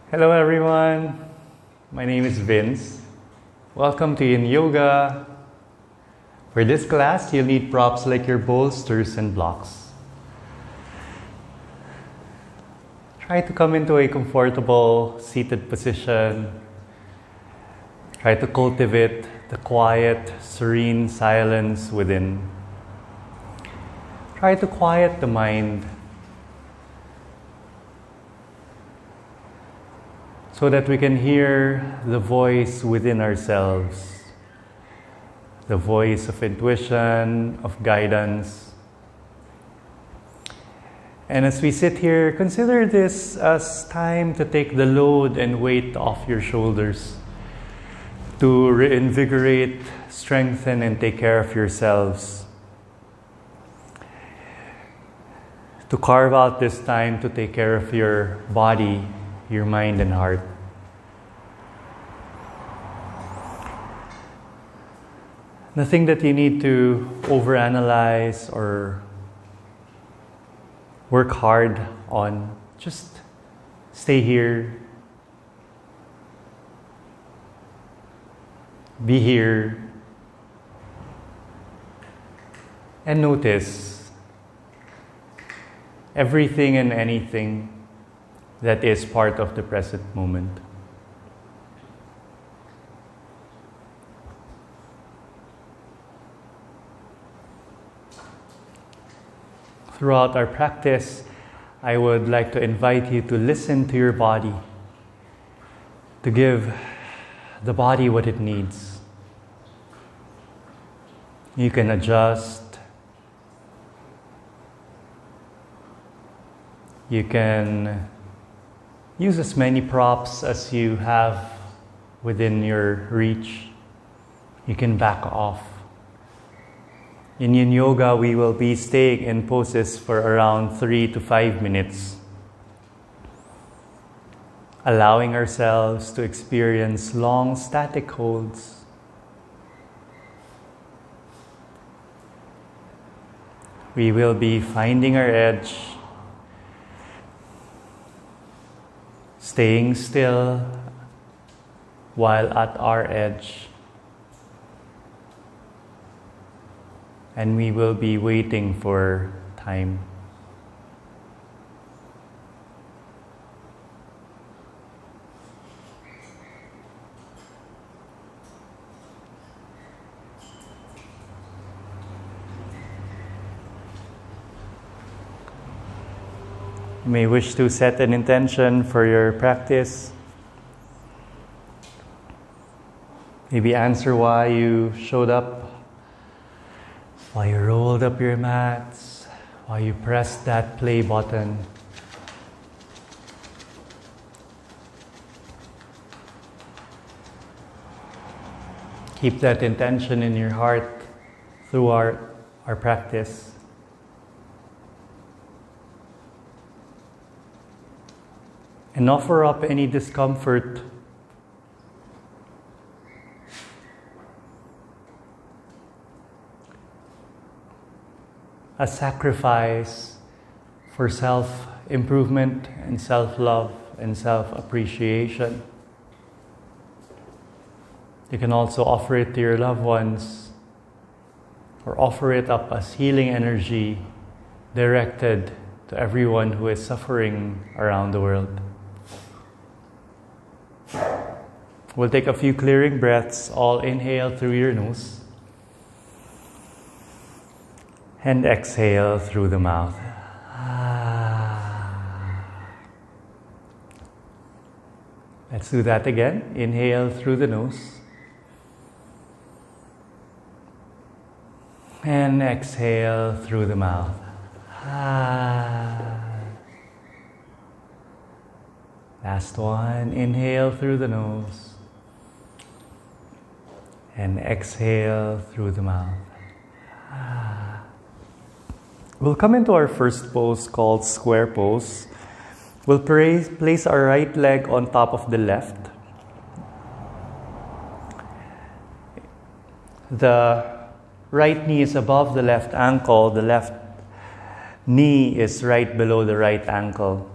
Hello everyone, my name is Vince. Welcome to Yin Yoga. For this class, you'll need props like your bolsters and blocks. Try to come into a comfortable seated position. Try to cultivate the quiet, serene silence within. Try to quiet the mind so that we can hear the voice within ourselves, the voice of intuition, of guidance. And as we sit here, consider this as time to take the load and weight off your shoulders, to reinvigorate, strengthen, and take care of yourselves. To carve out this time to take care of your body, your mind and heart. Nothing that you need to overanalyze or work hard on. Just stay here. Be here. And notice everything and anything that is part of the present moment. Throughout our practice, I would like to invite you to listen to your body, to give the body what it needs. You can adjust. You can use as many props as you have within your reach. You can back off. In Yin Yoga, we will be staying in poses for around 3 to 5 minutes, allowing ourselves to experience long static holds. We will be finding our edge, staying still while at our edge. And we will be waiting for time. You may wish to set an intention for your practice. Maybe answer why you showed up, why you rolled up your mats, why you pressed that play button. Keep that intention in your heart through our practice. And offer up any discomfort a sacrifice for self-improvement and self-love and self-appreciation. You can also offer it to your loved ones or offer it up as healing energy directed to everyone who is suffering around the world. We'll take a few clearing breaths. All inhale through your nose. And exhale through the mouth. Let's do that again. Inhale through the nose. And exhale through the mouth. Last one. Inhale through the nose. And exhale through the mouth. We'll come into our first pose called square pose. We'll place our right leg on top of the left. The right knee is above the left ankle. The left knee is right below the right ankle.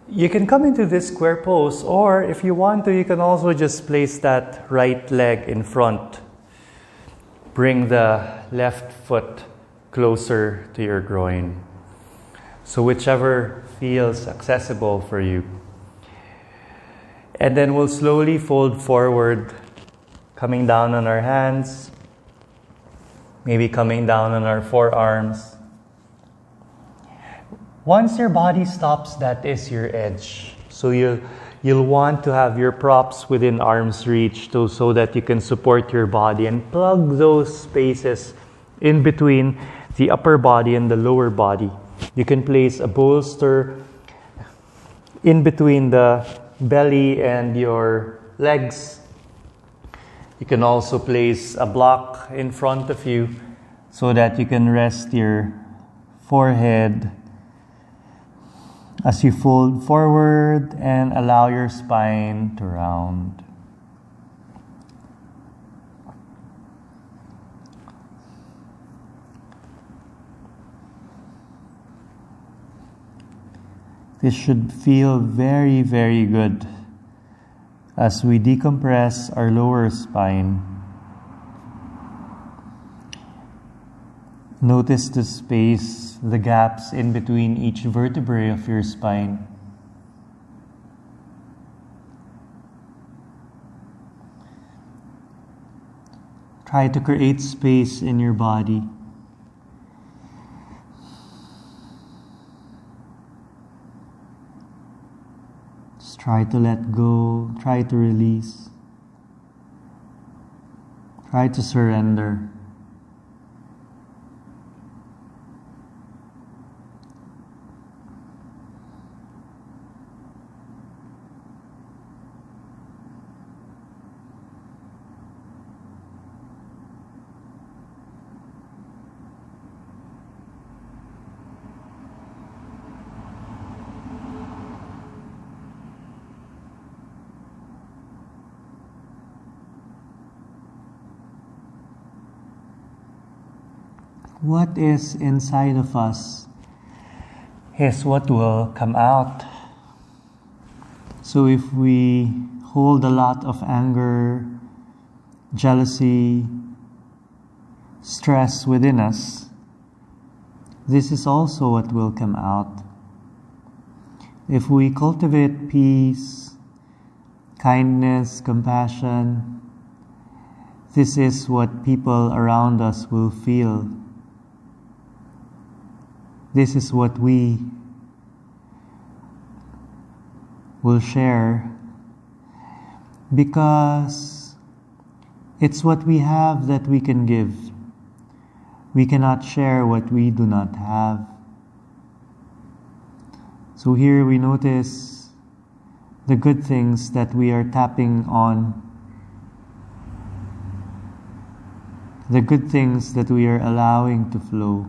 You can come into this square pose, or if you want to, you can also just place that right leg in front. Bring the left foot closer to your groin. So whichever feels accessible for you. And then we'll slowly fold forward, coming down on our hands, maybe coming down on our forearms. Once your body stops, that is your edge. So you'll want to have your props within arm's reach so that you can support your body and plug those spaces in between the upper body and the lower body. You can place a bolster in between the belly and your legs. You can also place a block in front of you so that you can rest your forehead as you fold forward and allow your spine to round. This should feel very, very good as we decompress our lower spine. Notice the space, the gaps in between each vertebrae of your spine. Try to create space in your body. Just try to let go, try to release, try to surrender. What is inside of us is what will come out. So if we hold a lot of anger, jealousy, stress within us, this is also what will come out. If we cultivate peace, kindness, compassion, this is what people around us will feel. This is what we will share, because it's what we have that we can give. We cannot share what we do not have. So here we notice the good things that we are tapping on, the good things that we are allowing to flow.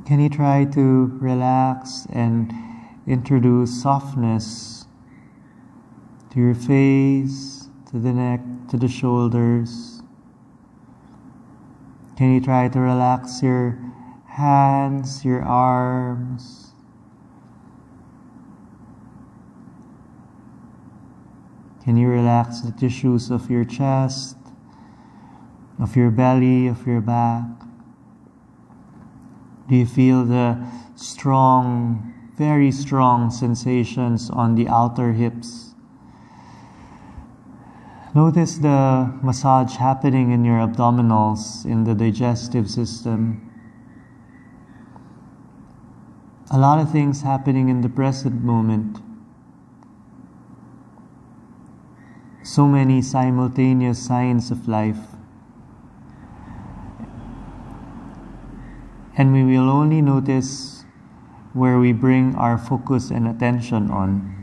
Can you try to relax and introduce softness to your face, to the neck, to the shoulders? Can you try to relax your hands, your arms? Can you relax the tissues of your chest, of your belly, of your back? Do you feel the strong, very strong sensations on the outer hips? Notice the massage happening in your abdominals, in the digestive system. A lot of things happening in the present moment. So many simultaneous signs of life. And we will only notice where we bring our focus and attention on.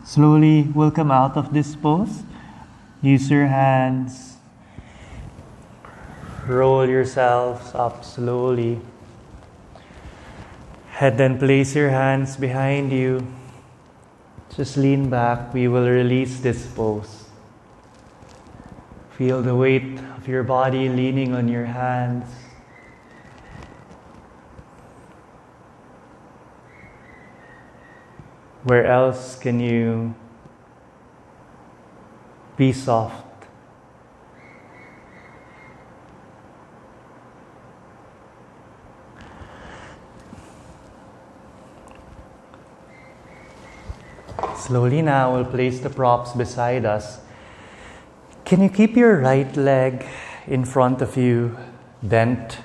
Slowly, we'll come out of this pose. Use your hands. Roll yourselves up slowly. And then place your hands behind you. Just lean back. We will release this pose. Feel the weight of your body leaning on your hands. Where else can you be soft? Slowly now, we'll place the props beside us. Can you keep your right leg in front of you, bent?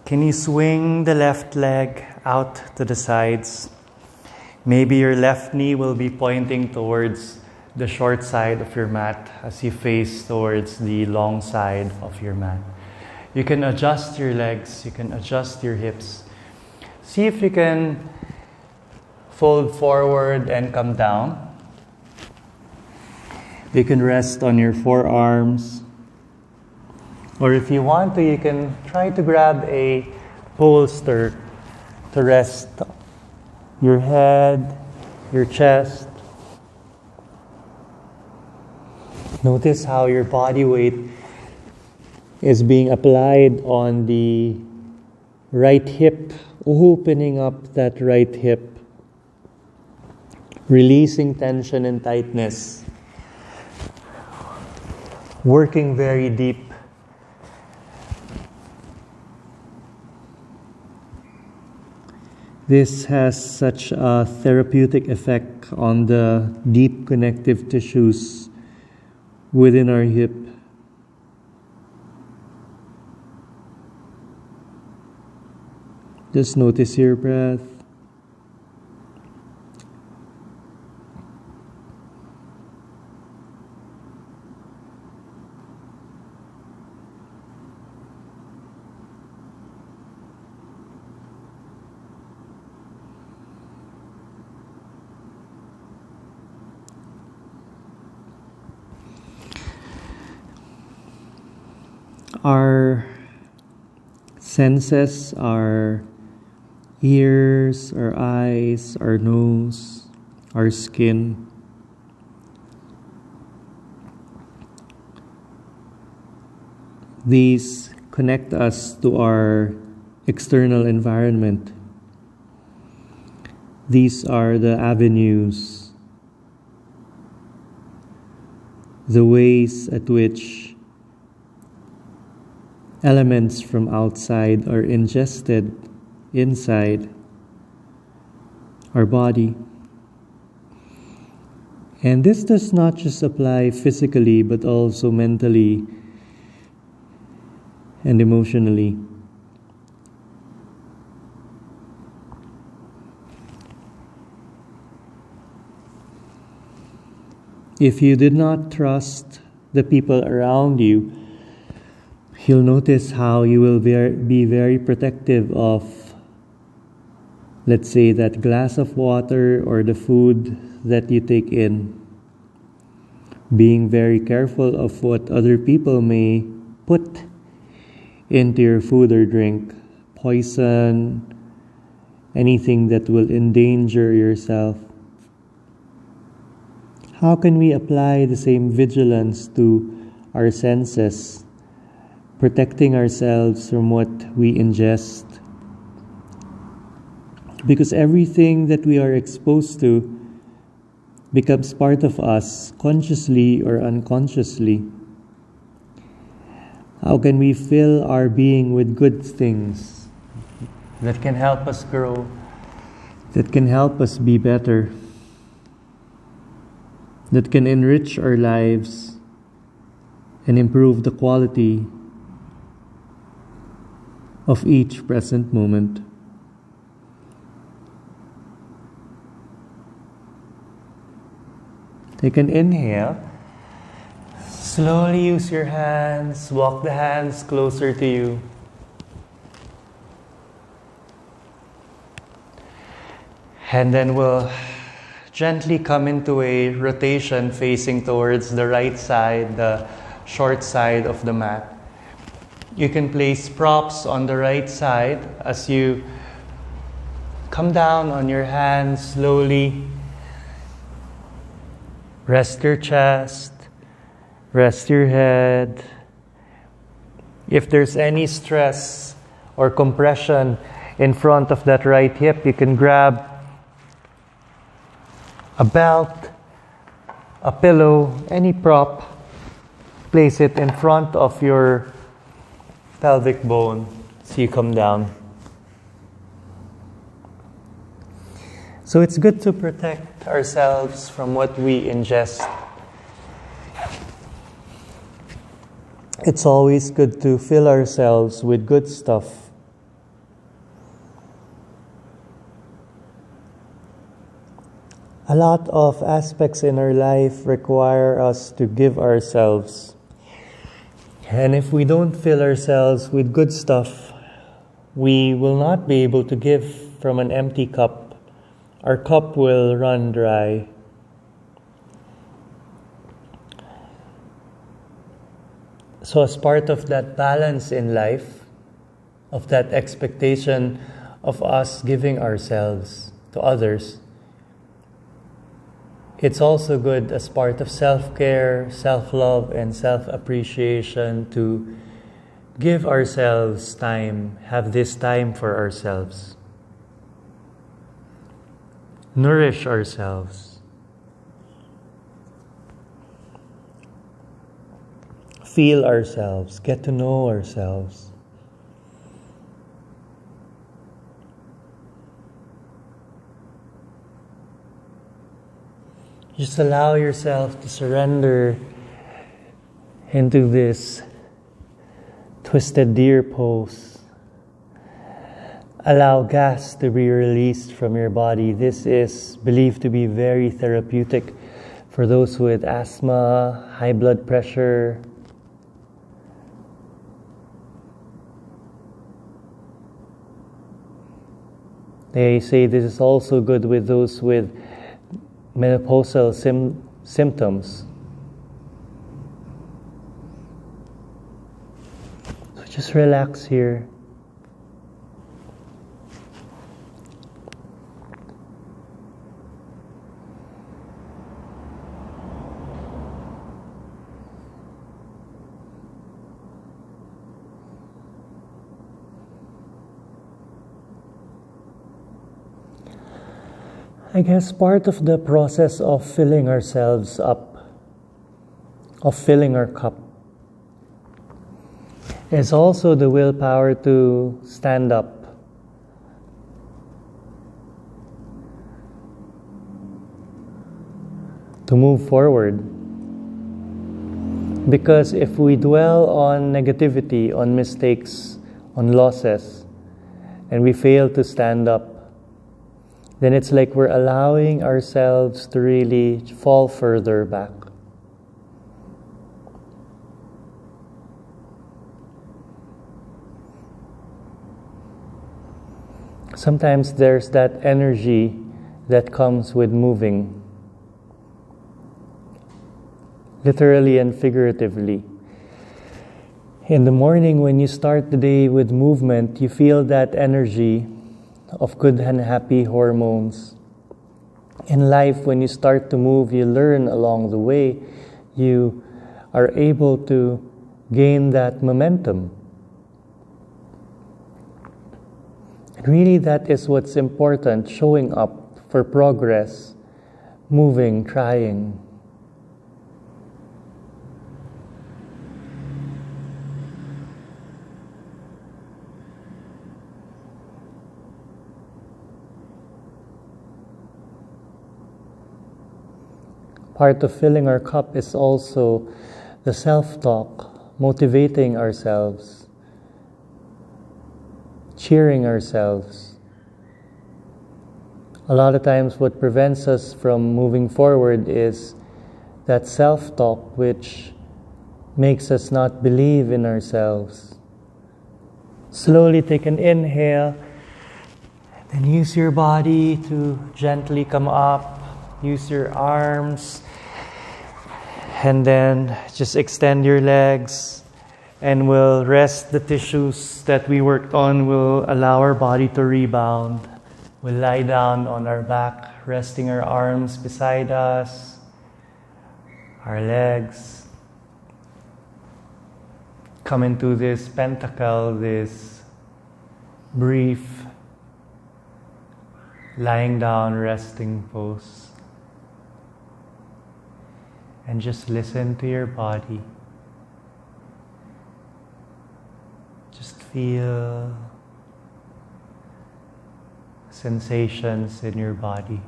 Can you swing the left leg out to the sides? Maybe your left knee will be pointing towards the short side of your mat as you face towards the long side of your mat. You can adjust your legs, you can adjust your hips. See if you can fold forward and come down. You can rest on your forearms. Or if you want to, you can try to grab a bolster to rest your head, your chest. Notice how your body weight is being applied on the right hip, opening up that right hip, releasing tension and tightness, working very deep. This has such a therapeutic effect on the deep connective tissues within our hip. Just notice your breath. Our senses, our ears, our eyes, our nose, our skin, these connect us to our external environment. These are the avenues, the ways at which elements from outside are ingested inside our body. And this does not just apply physically, but also mentally and emotionally. If you did not trust the people around you, you'll notice how you will be very protective of, let's say, that glass of water or the food that you take in. Being very careful of what other people may put into your food or drink. Poison, anything that will endanger yourself. How can we apply the same vigilance to our senses, protecting ourselves from what we ingest? Because everything that we are exposed to becomes part of us, consciously or unconsciously. How can we fill our being with good things that can help us grow, that can help us be better, that can enrich our lives and improve the quality of each present moment? Take an inhale. Slowly use your hands, walk the hands closer to you. And then we'll gently come into a rotation facing towards the right side, the short side of the mat. You can place props on the right side as you come down on your hands slowly. Rest your chest, Rest your head. If there's any stress or compression in front of that right hip, you can grab a belt, a pillow, any prop, place it in front of your pelvic bone so you come down. So it's good to protect ourselves from what we ingest. It's always good to fill ourselves with good stuff. A lot of aspects in our life require us to give ourselves. And if we don't fill ourselves with good stuff, we will not be able to give from an empty cup. Our cup will run dry. So as part of that balance in life, of that expectation of us giving ourselves to others, it's also good as part of self-care, self-love, and self-appreciation to give ourselves time, have this time for ourselves. Nourish ourselves. Feel ourselves, get to know ourselves. Just allow yourself to surrender into this twisted deer pose. Allow gas to be released from your body. This is believed to be very therapeutic for those with asthma, high blood pressure. They say this is also good with those with menopausal symptoms. So just relax here. I guess part of the process of filling ourselves up, of filling our cup, is also the willpower to stand up. To move forward. Because if we dwell on negativity, on mistakes, on losses, and we fail to stand up, then it's like we're allowing ourselves to really fall further back. Sometimes there's that energy that comes with moving, literally and figuratively. In the morning, when you start the day with movement, you feel that energy of good and happy hormones. In life, when you start to move, you learn along the way. You are able to gain that momentum. And really, that is what's important, showing up for progress, moving, trying. Part of filling our cup is also the self-talk, motivating ourselves, cheering ourselves. A lot of times what prevents us from moving forward is that self-talk which makes us not believe in ourselves. Slowly take an inhale, then use your body to gently come up. Use your arms, and then just extend your legs, and we'll rest the tissues that we worked on. We'll allow our body to rebound. We'll lie down on our back, resting our arms beside us, our legs. come into this pentacle, this brief lying down, resting pose. And just listen to your body. Just feel sensations in your body.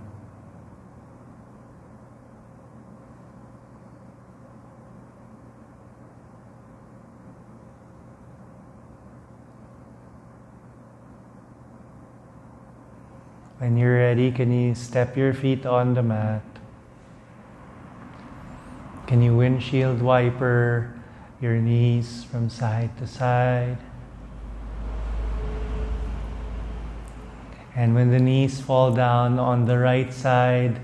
When you're ready, can you step your feet on the mat? Can you windshield wiper your knees from side to side? And when the knees fall down on the right side,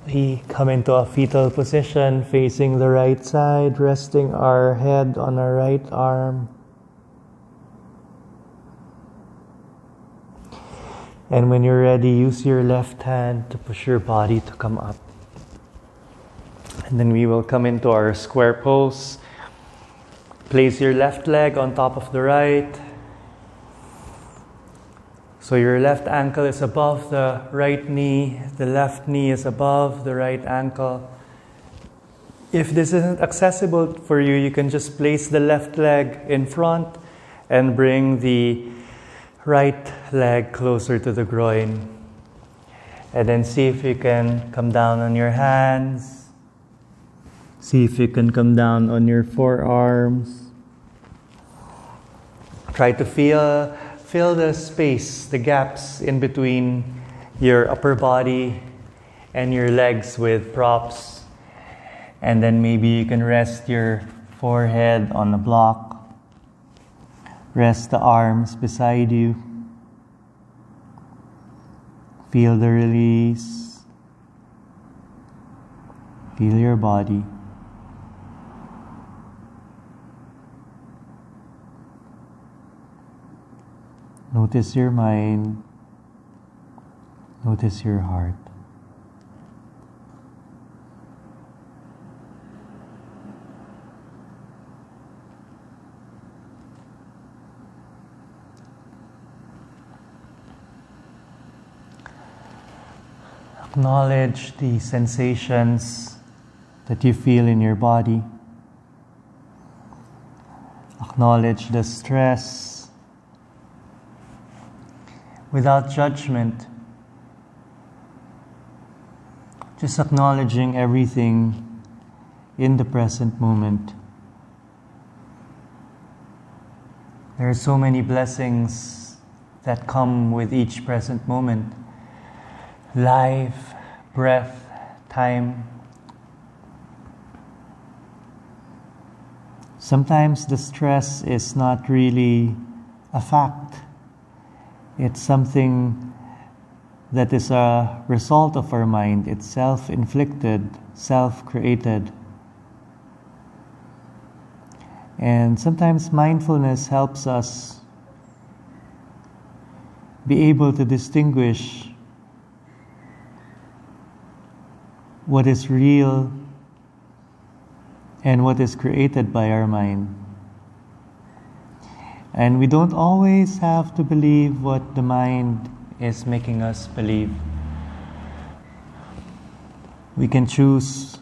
we come into a fetal position facing the right side, resting our head on our right arm. And when you're ready, use your left hand to push your body to come up. And then we will come into our square pose. Place your left leg on top of the right. So your left ankle is above the right knee. The left knee is above the right ankle. If this isn't accessible for you, you can just place the left leg in front and bring the right leg closer to the groin. And then see if you can come down on your hands. See if you can come down on your forearms. Try to fill the space, the gaps in between your upper body and your legs with props. And then maybe you can rest your forehead on the block. Rest the arms beside you. Feel the release. Feel your body. Notice your mind. Notice your heart. Acknowledge the sensations that you feel in your body. Acknowledge the stress without judgment. Just acknowledging everything in the present moment. There are so many blessings that come with each present moment. Life, breath, time. Sometimes the stress is not really a fact. It's something that is a result of our mind. It's self-inflicted, self-created. And sometimes mindfulness helps us be able to distinguish what is real and what is created by our mind. And we don't always have to believe what the mind is making us believe. We can choose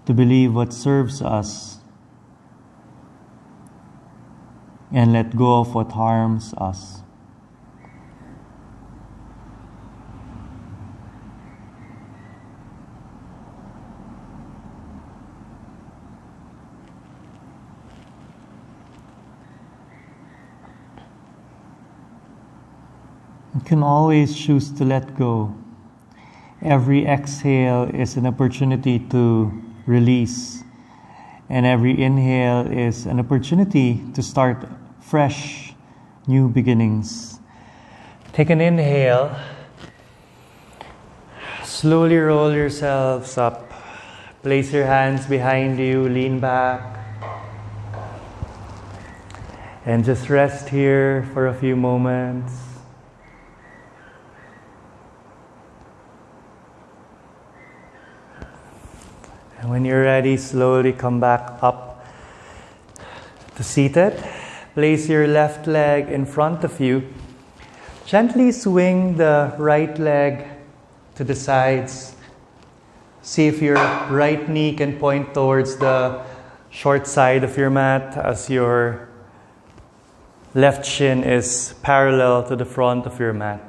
to believe what serves us and let go of what harms us. You can always choose to let go. Every exhale is an opportunity to release, and every inhale is an opportunity to start fresh, new beginnings. Take an inhale. Slowly roll yourselves up. Place your hands behind you, lean back. And just rest here for a few moments. And when you're ready, slowly come back up to seated. Place your left leg in front of you. Gently swing the right leg to the sides. See if your right knee can point towards the short side of your mat as your left shin is parallel to the front of your mat.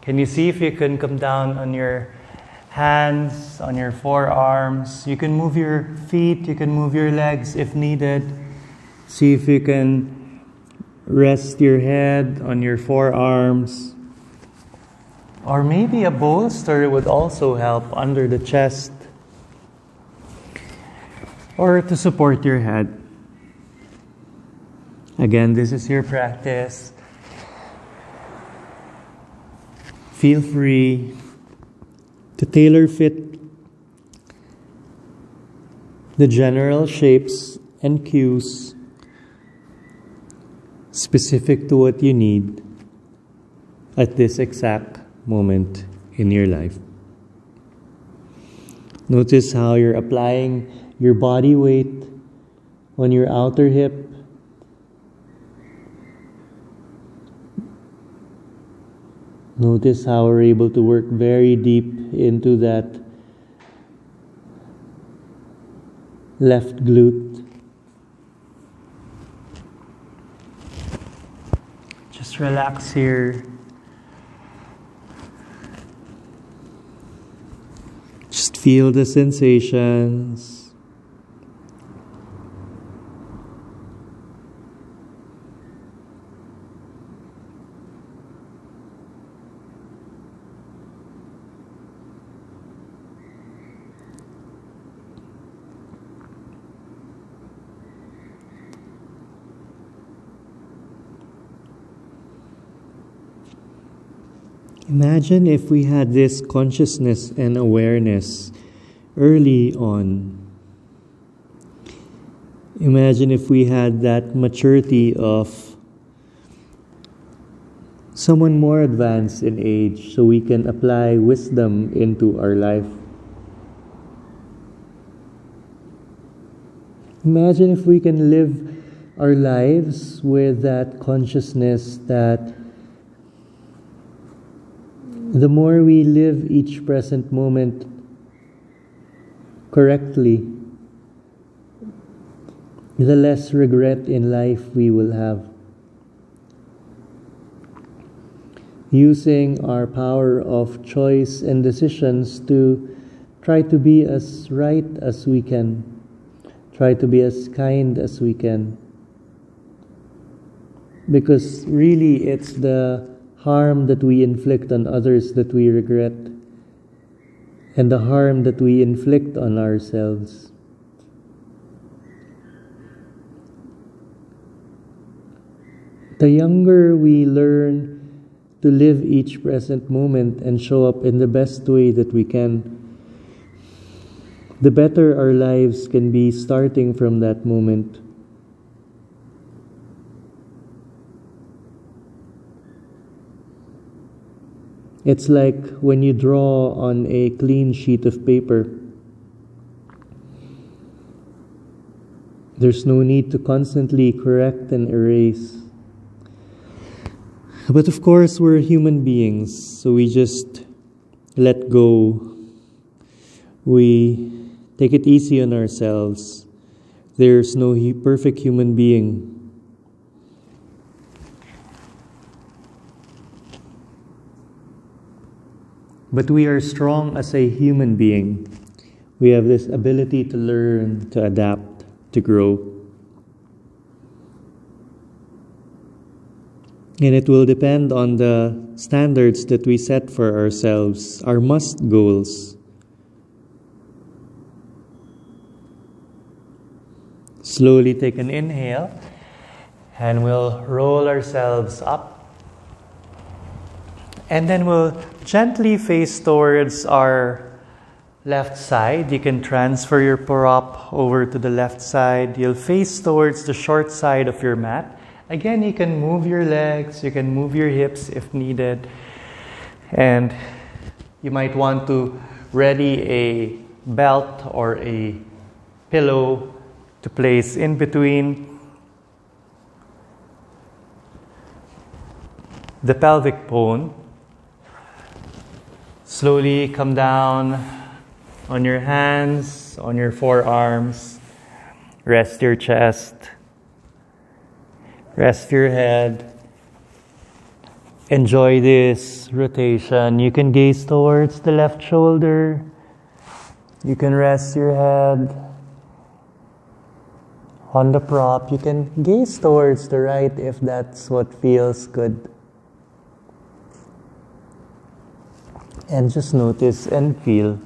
Can you see if you can come down on your hands, on your forearms? You can move your feet, you can move your legs if needed. See if you can rest your head on your forearms. Or maybe a bolster would also help under the chest. Or to support your head. Again, this is your practice. Feel free to tailor fit the general shapes and cues specific to what you need at this exact moment in your life. Notice how you're applying your body weight on your outer hip. Notice how we're able to work very deep into that left glute. Just relax here. Just feel the sensations. Imagine if we had this consciousness and awareness early on. Imagine if we had that maturity of someone more advanced in age so we can apply wisdom into our life. Imagine if we can live our lives with that consciousness that the more we live each present moment correctly, the less regret in life we will have. Using our power of choice and decisions to try to be as right as we can, try to be as kind as we can. Because really it's the harm that we inflict on others that we regret, and the harm that we inflict on ourselves. The younger we learn to live each present moment and show up in the best way that we can, the better our lives can be starting from that moment. It's like when you draw on a clean sheet of paper. There's no need to constantly correct and erase. But of course, we're human beings, so we just let go. We take it easy on ourselves. There's no perfect human being. But we are strong as a human being. We have this ability to learn, to adapt, to grow. And it will depend on the standards that we set for ourselves, our must goals. Slowly take an inhale, and we'll roll ourselves up. And then we'll gently face towards our left side. You can transfer your prop over to the left side. You'll face towards the short side of your mat. Again, you can move your legs, you can move your hips if needed. And you might want to ready a belt or a pillow to place in between the pelvic bone. Slowly come down on your hands, on your forearms. Rest your chest. Rest your head. Enjoy this rotation. You can gaze towards the left shoulder. You can rest your head on the prop. You can gaze towards the right if that's what feels good. And just notice and feel.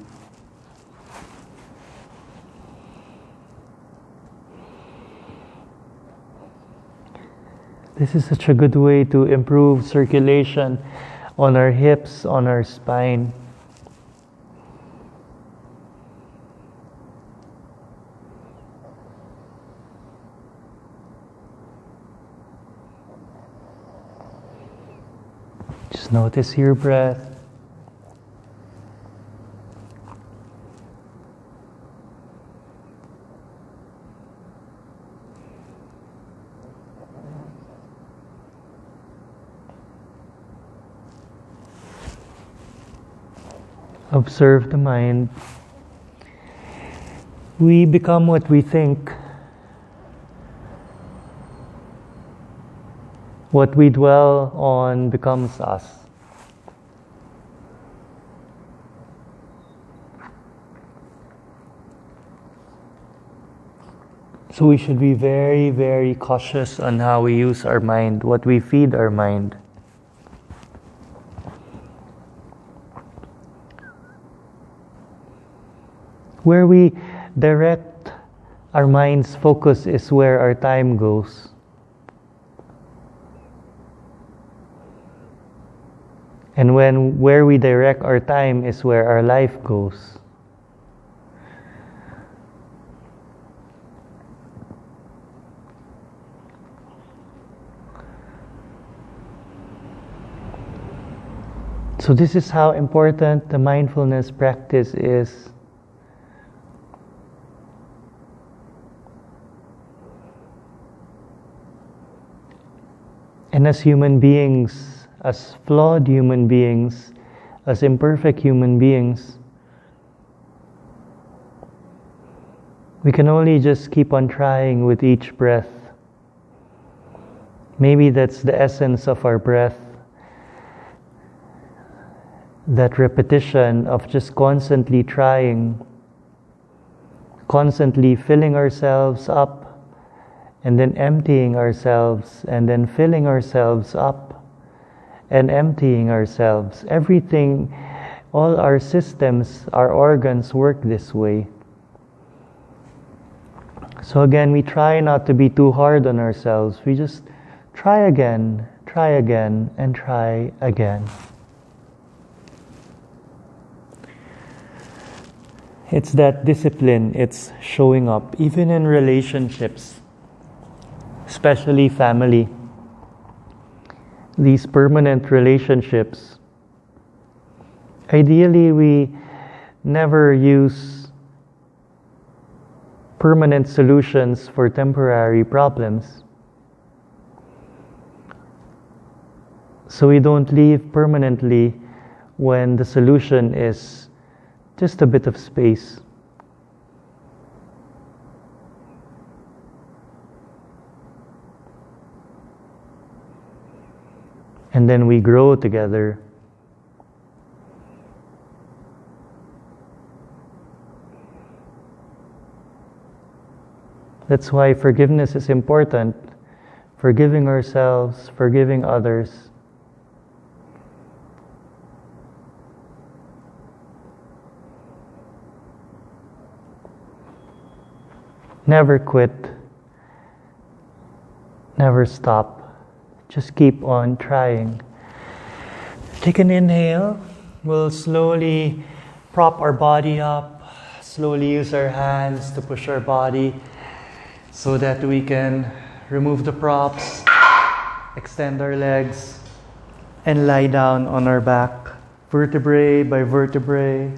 This is such a good way to improve circulation on our hips, on our spine. Just notice your breath. Observe the mind. We become what we think. What we dwell on becomes us. So we should be very, very cautious on how we use our mind, what we feed our mind. Where we direct our mind's focus is where our time goes. And where we direct our time is where our life goes. So this is how important the mindfulness practice is. And as human beings, as flawed human beings, as imperfect human beings, we can only just keep on trying with each breath. Maybe that's the essence of our breath. That repetition of just constantly trying, constantly filling ourselves up, and then emptying ourselves, and then filling ourselves up, and emptying ourselves. Everything, all our systems, our organs work this way. So again, we try not to be too hard on ourselves. We just try again, and try again. It's that discipline, it's showing up, even in relationships, especially family. These permanent relationships, ideally we never use permanent solutions for temporary problems. So we don't leave permanently when the solution is just a bit of space. And then we grow together. That's why forgiveness is important. Forgiving ourselves, forgiving others. Never quit. Never stop. Just keep on trying. Take an inhale. We'll slowly prop our body up. Slowly use our hands to push our body so that we can remove the props, extend our legs, and lie down on our back, vertebrae by vertebrae.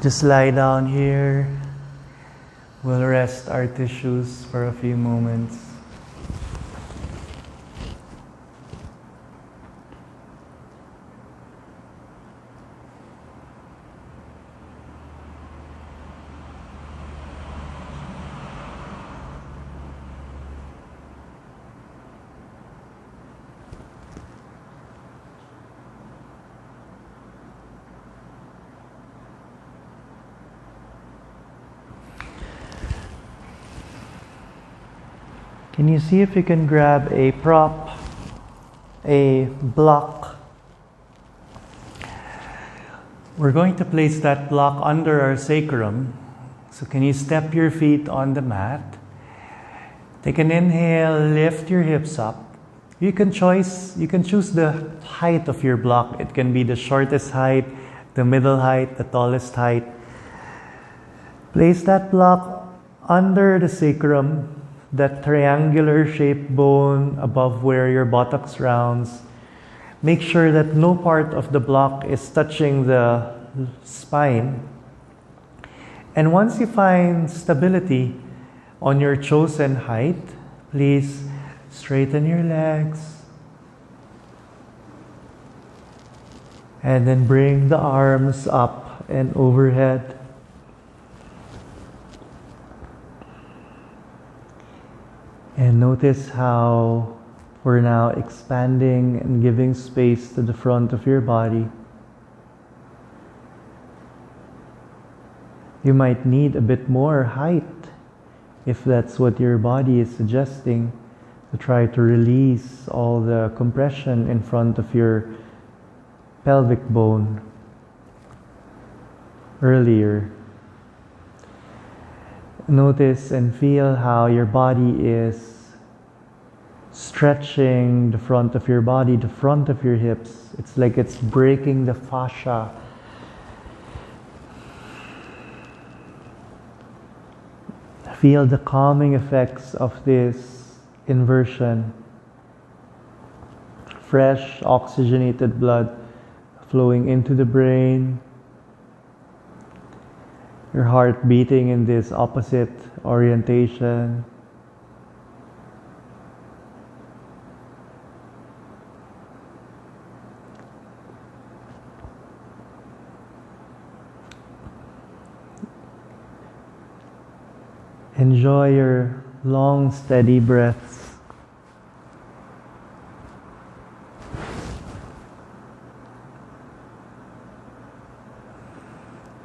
Just lie down here. We'll rest our tissues for a few moments. Can you see if you can grab a prop, a block? We're going to place that block under our sacrum. So can you step your feet on the mat? Take an inhale, lift your hips up. You can choose the height of your block. It can be the shortest height, the middle height, the tallest height. Place that block under the sacrum, that triangular shaped bone above where your buttocks rounds. Make sure that no part of the block is touching the spine. And once you find stability on your chosen height, please straighten your legs. And then bring the arms up and overhead. And notice how we're now expanding and giving space to the front of your body. You might need a bit more height if that's what your body is suggesting, to try to release all the compression in front of your pelvic bone earlier. Notice and feel how your body is stretching the front of your body, the front of your hips. It's like it's breaking the fascia. Feel the calming effects of this inversion. Fresh, oxygenated blood flowing into the brain. Your heart beating in this opposite orientation. Enjoy your long, steady breaths.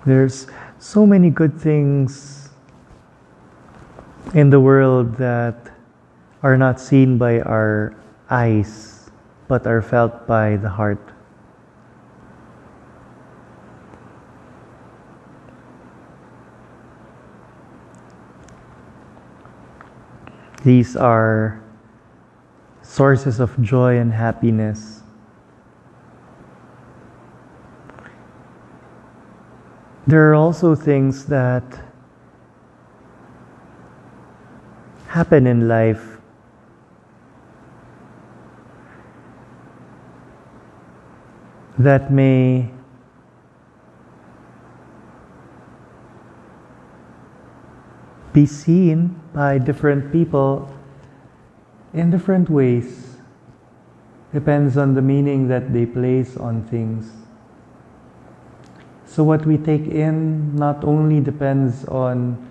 There's so many good things in the world that are not seen by our eyes, but are felt by the heart. These are sources of joy and happiness. There are also things that happen in life that may be seen by different people in different ways. Depends on the meaning that they place on things. So what we take in not only depends on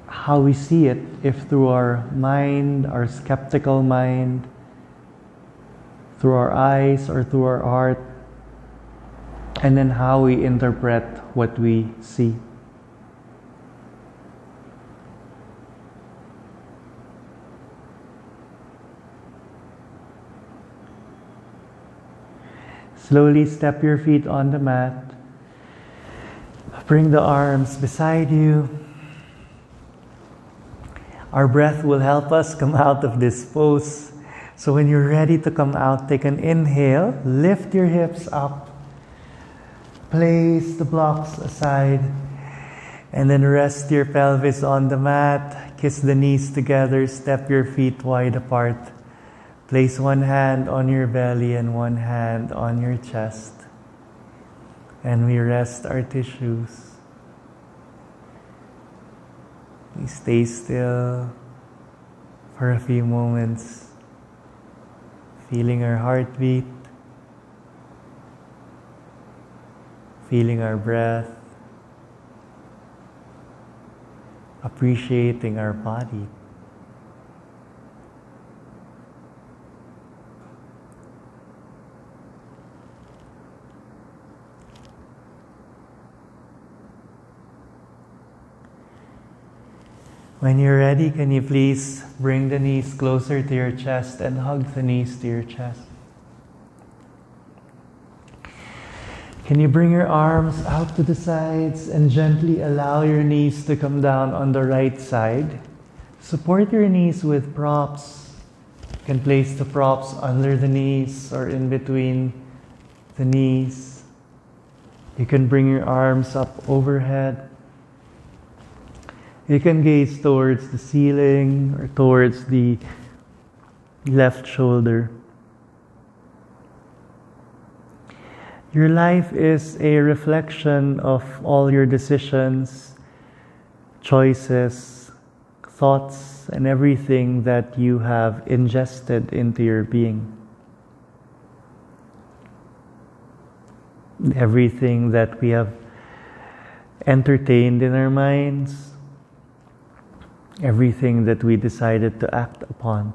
how we see it, if through our mind, our skeptical mind, through our eyes or through our heart, and then how we interpret what we see. Slowly step your feet on the mat. Bring the arms beside you. Our breath will help us come out of this pose. So when you're ready to come out, take an inhale, lift your hips up, place the blocks aside, and then rest your pelvis on the mat, kiss the knees together, step your feet wide apart. Place one hand on your belly and one hand on your chest. and we rest our tissues. We stay still for a few moments, feeling our heartbeat, feeling our breath, appreciating our body. When you're ready, can you please bring the knees closer to your chest and hug the knees to your chest? Can you bring your arms out to the sides and gently allow your knees to come down on the right side? Support your knees with props. You can place the props under the knees or in between the knees. You can bring your arms up overhead. You can gaze towards the ceiling or towards the left shoulder. Your life is a reflection of all your decisions, choices, thoughts, and everything that you have ingested into your being. Everything that we have entertained in our minds, everything that we decided to act upon.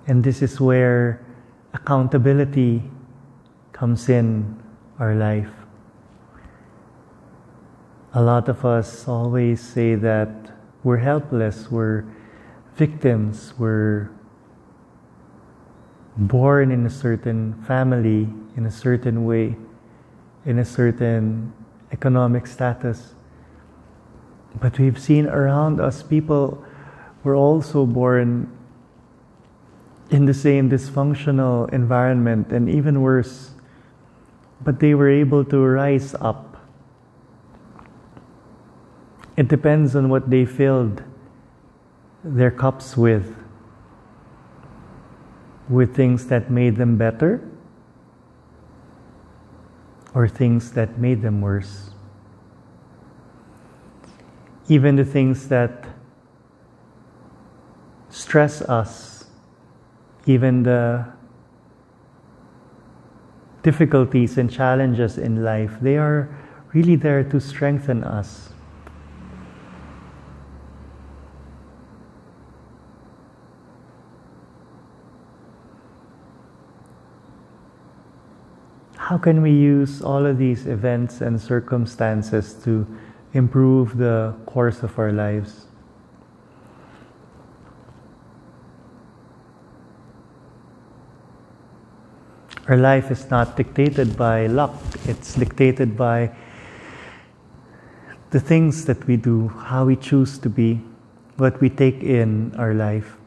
And this is where accountability comes in our life. A lot of us always say that we're helpless, we're victims, we're born in a certain family, in a certain way, in a certain economic status. But we've seen around us people were also born in the same dysfunctional environment, and even worse, but they were able to rise up. It depends on what they filled their cups with things that made them better or things that made them worse. Even the things that stress us, even the difficulties and challenges in life, they are really there to strengthen us. How can we use all of these events and circumstances to improve the course of our lives? Our life is not dictated by luck. It's dictated by the things that we do, how we choose to be, what we take in our life.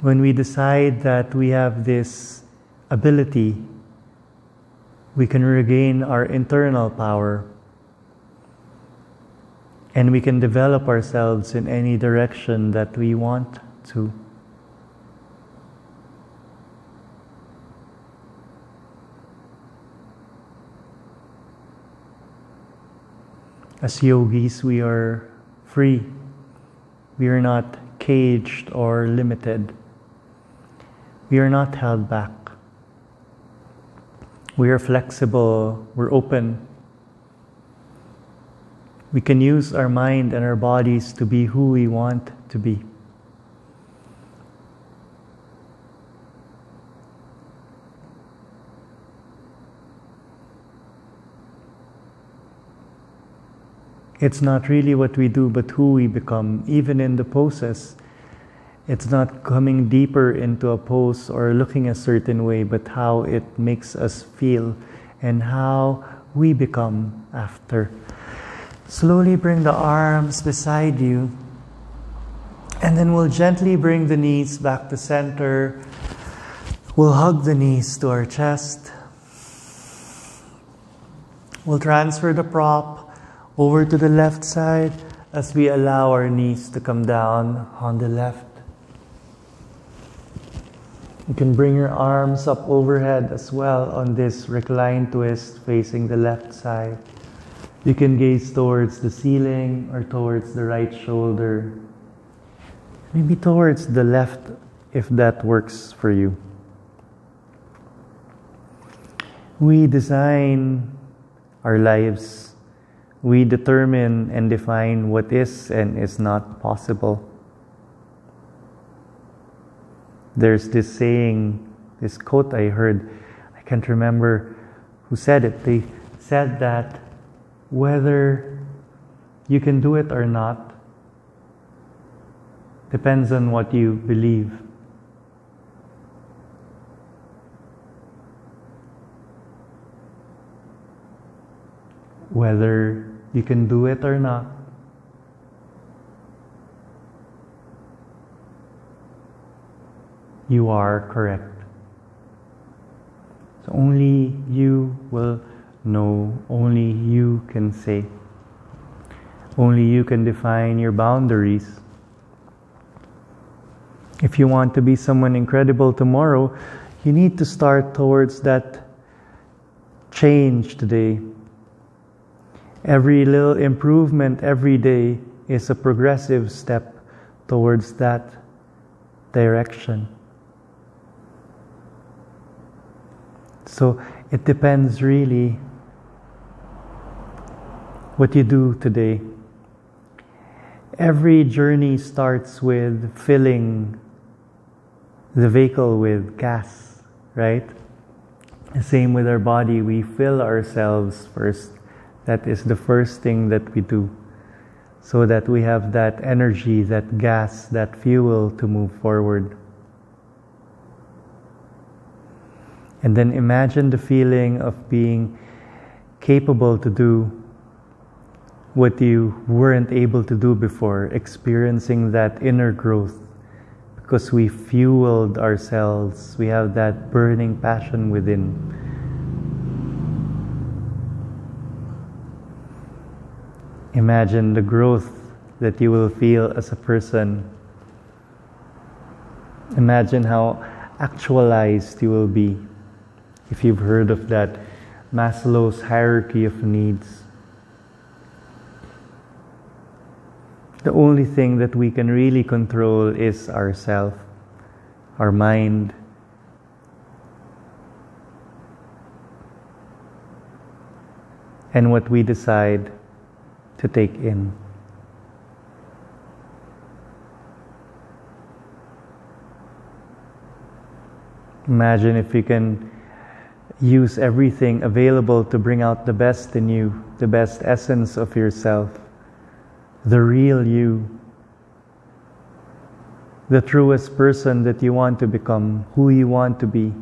When we decide that we have this ability, we can regain our internal power, and we can develop ourselves in any direction that we want to. As yogis, we are free. We are not caged or limited. We are not held back. We are flexible, we're open. We can use our mind and our bodies to be who we want to be. It's not really what we do, but who we become, even in the poses. It's not coming deeper into a pose or looking a certain way, but how it makes us feel and how we become after. Slowly bring the arms beside you, and then we'll gently bring the knees back to center. We'll hug the knees to our chest. We'll transfer the prop over to the left side as we allow our knees to come down on the left. You can bring your arms up overhead as well on this reclined twist facing the left side. You can gaze towards the ceiling or towards the right shoulder. Maybe towards the left if that works for you. We design our lives. We determine and define what is and is not possible. There's this saying, this quote I heard, I can't remember who said it. They said that whether you can do it or not depends on what you believe. Whether you can do it or not you are correct. So only you will know, only you can say. Only you can define your boundaries. If you want to be someone incredible tomorrow, you need to start towards that change today. Every little improvement every day is a progressive step towards that direction. So it depends really what you do today. Every journey starts with filling the vehicle with gas, right? The same with our body, we fill ourselves first. That is the first thing that we do, so that we have that energy, that gas, that fuel to move forward. And then imagine the feeling of being capable to do what you weren't able to do before, experiencing that inner growth because we fueled ourselves. We have that burning passion within. Imagine the growth that you will feel as a person. Imagine how actualized you will be. If you've heard of that Maslow's hierarchy of needs. The only thing that we can really control is ourself, our mind. And what we decide to take in. Imagine if you can use everything available to bring out the best in you, the best essence of yourself, the real you, the truest person that you want to become, who you want to be.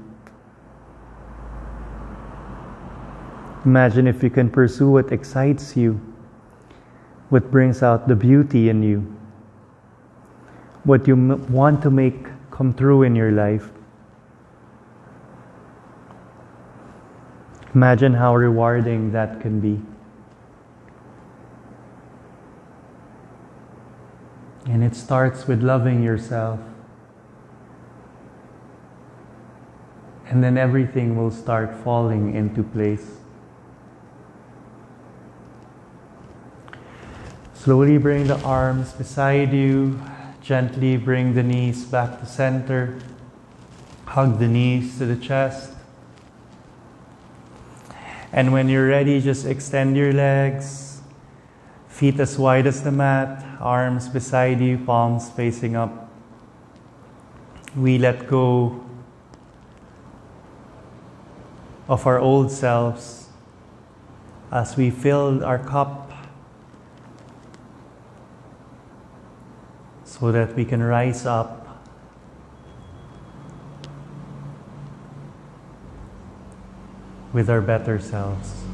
Imagine if you can pursue what excites you, what brings out the beauty in you, what you want to make come true in your life. Imagine how rewarding that can be. And it starts with loving yourself. And then everything will start falling into place. Slowly bring the arms beside you. Gently bring the knees back to center. Hug the knees to the chest. And when you're ready, just extend your legs. Feet as wide as the mat. Arms beside you, palms facing up. We let go of our old selves as we filled our cup so that we can rise up with our better selves.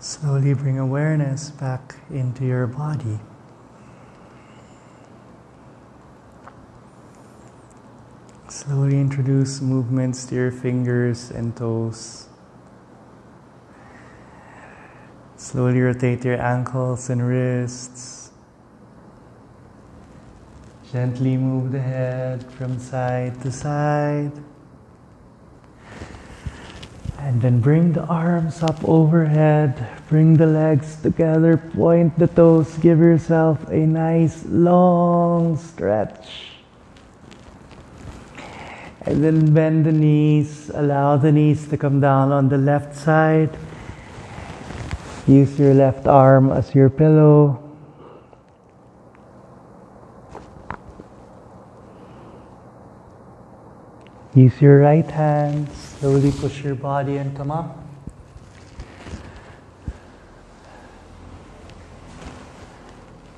Slowly bring awareness back into your body. Slowly introduce movements to your fingers and toes. Slowly rotate your ankles and wrists. Gently move the head from side to side. And then bring the arms up overhead. Bring the legs together. Point the toes. Give yourself a nice long stretch. And then bend the knees. Allow the knees to come down on the left side. Use your left arm as your pillow. Use your right hand. Slowly push your body and come up.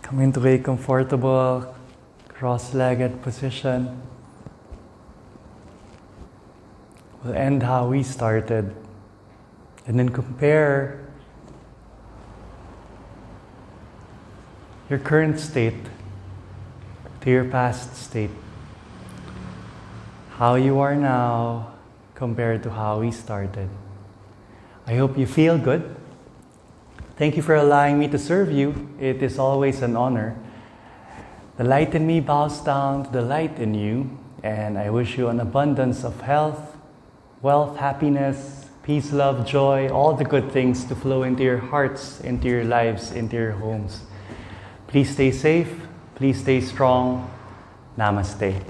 Come into a comfortable cross-legged position. We'll end how we started and then compare your current state to your past state. How you are now compared to how we started. I hope you feel good. Thank you for allowing me to serve you. It is always an honor. The light in me bows down to the light in you, and I wish you an abundance of health, wealth, happiness, peace, love, joy, all the good things to flow into your hearts, into your lives, into your homes. Please stay safe. Please stay strong. Namaste.